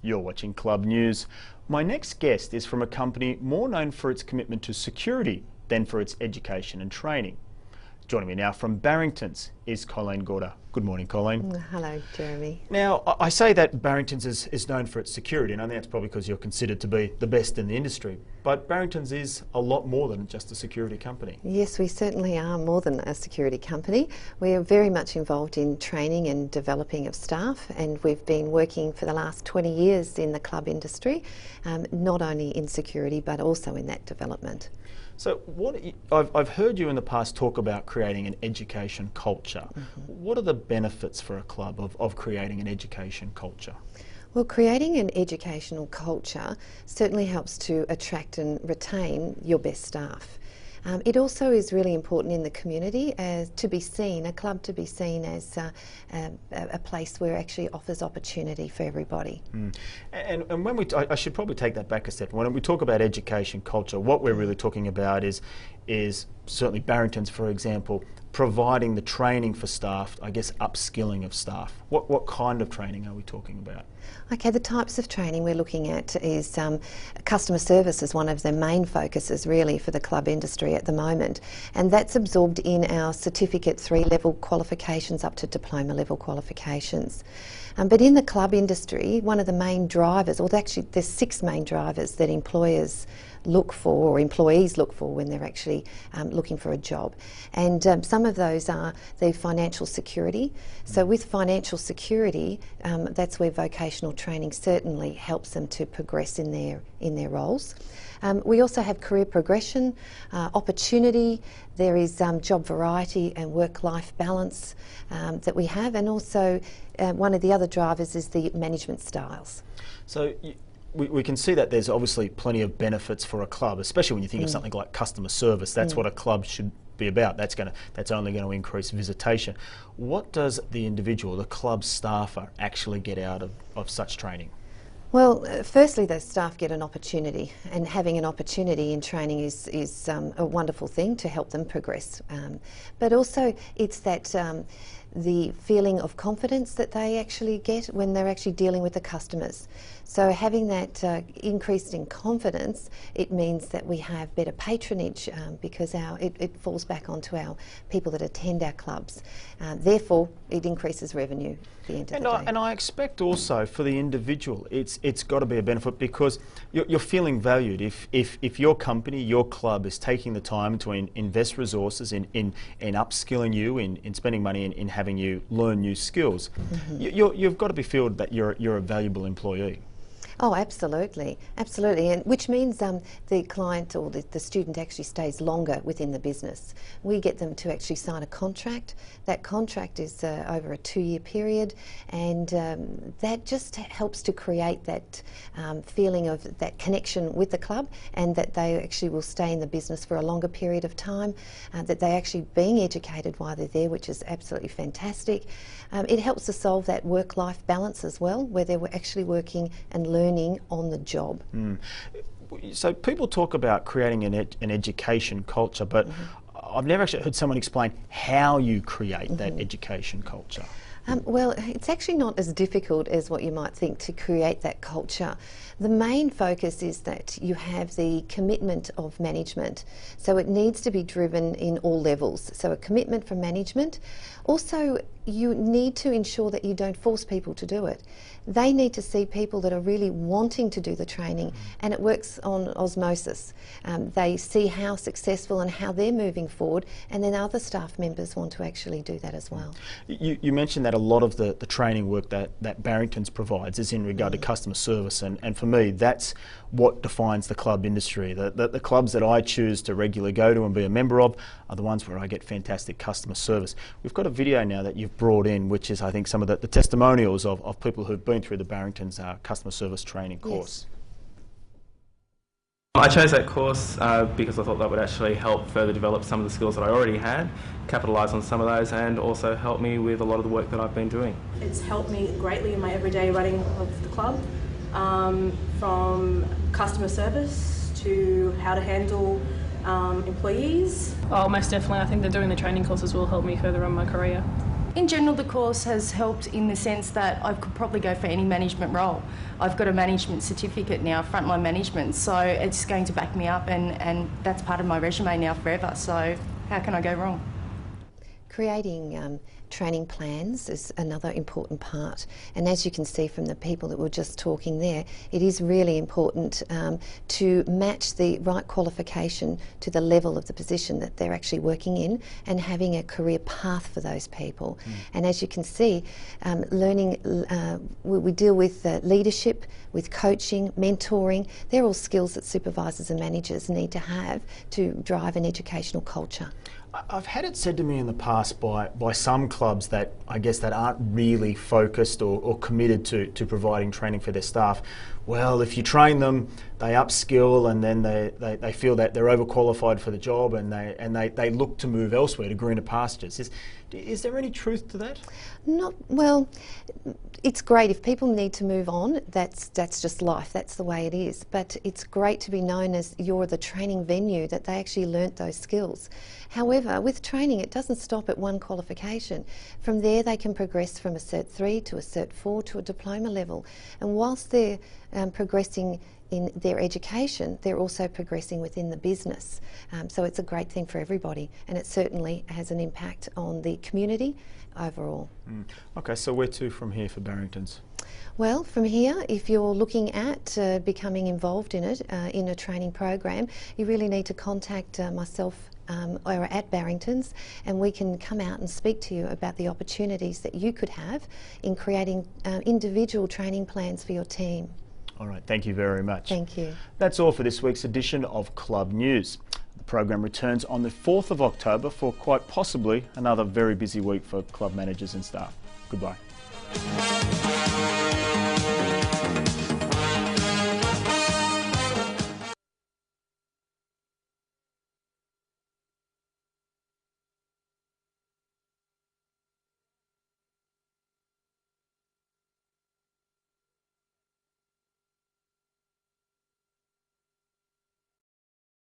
You're watching Club News. My next guest is from a company more known for its commitment to security than for its education and training. Joining me now from Barringtons is Colleen Gauder. Good morning, Colleen. Hello, Jeremy. Now, I say that Barringtons is known for its security, and I think that's probably because you're considered to be the best in the industry. But Barringtons is a lot more than just a security company. Yes, we certainly are more than a security company. We are very much involved in training and developing of staff, and we've been working for the last 20 years in the club industry, not only in security but also in that development. So I've heard you in the past talk about creating an education culture. What are the benefits for a club of creating an education culture? Well, creating an educational culture certainly helps to attract and retain your best staff. It also is really important in the community to be seen, a club to be seen as a place where it actually offers opportunity for everybody. And when I should probably take that back a step. When we talk about education culture, what we're really talking about is certainly Barringtons, for example, providing the training for staff, I guess upskilling of staff. What kind of training are we talking about? Okay, the types of training we're looking at is customer service is one of the main focuses really for the club industry at the moment, and that's absorbed in our certificate 3-level qualifications up to diploma level qualifications. But in the club industry, one of the main drivers, or actually there's 6 main drivers that employers look for, or employees look for when they're actually looking for a job. And some of those are the financial security. So with financial security, that's where vocational training certainly helps them to progress in their roles. We also have career progression, opportunity, there is job variety and work-life balance that we have, and also one of the other drivers is the management styles. So we can see that there's obviously plenty of benefits for a club, especially when you think of something like customer service. That's what a club should be about. That's only going to increase visitation. What does the individual, the club staffer, actually get out of such training? Well, firstly, those staff get an opportunity, and having an opportunity in training is a wonderful thing to help them progress. But also, it's that the feeling of confidence that they actually get when they're actually dealing with the customers. So having that increased in confidence, it means that we have better patronage because it falls back onto our people that attend our clubs. Therefore, it increases revenue at the end of the day. And I expect also for the individual, it's got to be a benefit because you're feeling valued. If your company, your club is taking the time to invest resources in upskilling you, in spending money in having you learn new skills, you've got to be feel that you're a valuable employee. Oh, absolutely, absolutely, and which means the client or the student actually stays longer within the business. We get them to actually sign a contract. That contract is over a 2-year period, and that just helps to create that feeling of that connection with the club, and that they actually will stay in the business for a longer period of time, that they're actually being educated while they're there, which is absolutely fantastic. It helps to solve that work-life balance as well, where they're actually working and learning on the job. So people talk about creating an education culture, but I've never actually heard someone explain how you create that education culture. Well, it's actually not as difficult as what you might think to create that culture. The main focus is that you have the commitment of management. So it needs to be driven in all levels. So a commitment from management. Also, you need to ensure that you don't force people to do it. They need to see people that are really wanting to do the training, and it works on osmosis. They see how successful and how they're moving forward, and then other staff members want to actually do that as well. You mentioned that a lot of the training work that Barringtons provides is in regard to customer service, and for me that's what defines the club industry. The clubs that I choose to regularly go to and be a member of are the ones where I get fantastic customer service. We've got a video now that you've brought in, which is I think some of the testimonials of people who've been through the Barringtons customer service training course. Yes. I chose that course because I thought that would actually help further develop some of the skills that I already had, capitalise on some of those, and also help me with a lot of the work that I've been doing. It's helped me greatly in my everyday running of the club, from customer service to how to handle employees. Oh, most definitely. I think that doing the training courses will help me further on my career. In general, the course has helped in the sense that I could probably go for any management role. I've got a management certificate now, frontline management, so it's going to back me up, and that's part of my resume now forever, so how can I go wrong? Creating training plans is another important part, and as you can see from the people that were just talking there, it is really important to match the right qualification to the level of the position that they're actually working in, and having a career path for those people. And as you can see, learning, we deal with leadership, with coaching, mentoring. They're all skills that supervisors and managers need to have to drive an educational culture. I've had it said to me in the past by some clubs that I guess that aren't really focused or committed to providing training for their staff. Well, if you train them, they upskill, and then they feel that they're overqualified for the job, and they look to move elsewhere to greener pastures. Is there any truth to that? Not well. It's great if people need to move on. That's just life. That's the way it is. But it's great to be known as you're the training venue, that they actually learnt those skills. However, with training, it doesn't stop at one qualification. From there, they can progress from a Cert 3 to a Cert 4 to a diploma level. And whilst they're progressing in their education, they're also progressing within the business. So it's a great thing for everybody, and it certainly has an impact on the community overall. Okay, so where to from here for Barringtons? Well, from here, if you're looking at becoming involved in it, in a training program, you really need to contact myself or at Barringtons, and we can come out and speak to you about the opportunities that you could have in creating individual training plans for your team. All right, thank you very much. Thank you. That's all for this week's edition of Club News. The program returns on the 4th of October for quite possibly another very busy week for club managers and staff. Goodbye.